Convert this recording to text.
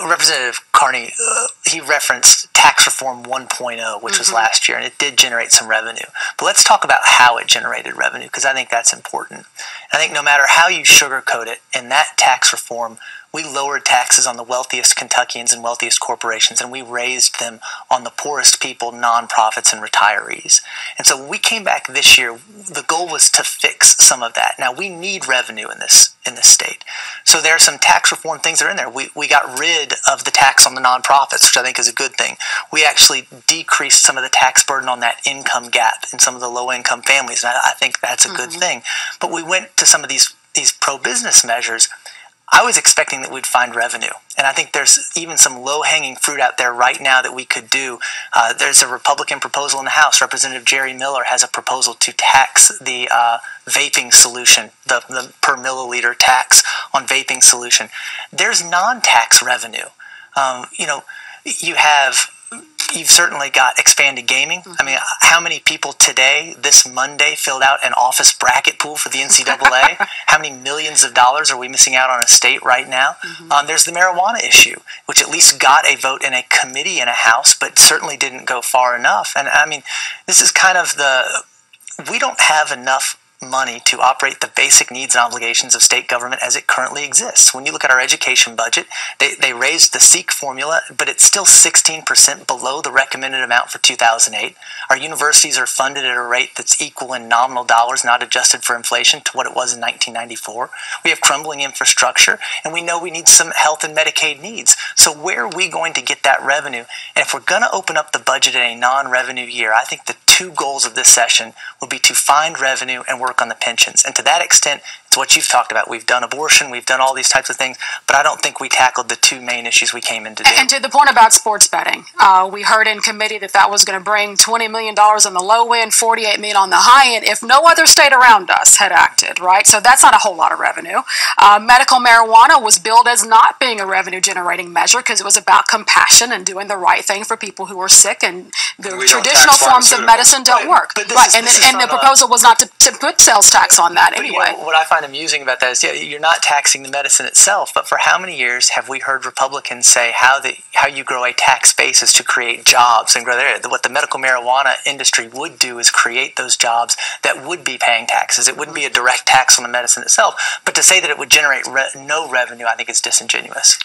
Representative Carney, he referenced Tax Reform 1.0, which was last year, and it did generate some revenue. But let's talk about how it generated revenue, because I think that's important. I think no matter how you sugarcoat it, in that tax reform, we lowered taxes on the wealthiest Kentuckians and wealthiest corporations, and we raised them on the poorest people, nonprofits, and retirees. And so when we came back this year, the goal was to fix some of that. Now, we need revenue in this state. So there are some tax reform things that are in there. We got rid of the tax on the nonprofits, which I think is a good thing. We actually decreased some of the tax burden on that income gap in some of the low-income families, and I think that's a good thing. But we went to some of these pro-business measures. I was expecting that we'd find revenue, and I think there's even some low-hanging fruit out there right now that we could do. There's a Republican proposal in the House. Representative Jerry Miller has a proposal to tax the vaping solution, the per milliliter tax on vaping solution. There's non-tax revenue. You've certainly got expanded gaming. I mean, how many people today, this Monday, filled out an office bracket pool for the NCAA? How many millions of dollars are we missing out on a state right now? There's the marijuana issue, which at least got a vote in a committee in a House, but certainly didn't go far enough. And I mean, this is kind of we don't have enough money to operate the basic needs and obligations of state government as it currently exists. When you look at our education budget, they raised the SEEK formula, but it's still 16% below the recommended amount for 2008. Our universities are funded at a rate that's equal in nominal dollars, not adjusted for inflation, to what it was in 1994. We have crumbling infrastructure, and we know we need some health and Medicaid needs. So where are we going to get that revenue? And if we're going to open up the budget in a non-revenue year, I think the two goals of this session will be to find revenue and work on the pensions. And to that extent, it's what you've talked about. We've done abortion, we've done all these types of things, but I don't think we tackled the two main issues we came in to do. And to the point about sports betting, we heard in committee that was going to bring $20 million on the low end, $48 million on the high end, if no other state around us had acted, right? So that's not a whole lot of revenue. Medical marijuana was billed as not being a revenue-generating measure because it was about compassion and doing the right thing for people who are sick, and the traditional forms of medicine don't work. But and the proposal was not to put sales tax on that anyway. What I find amusing about that is, you're not taxing the medicine itself, but for how many years have we heard Republicans say how you grow a tax base is to create jobs and grow there? What the medical marijuana industry would do is create those jobs that would be paying taxes. It wouldn't be a direct tax on the medicine itself, but to say that it would generate no revenue, I think is disingenuous.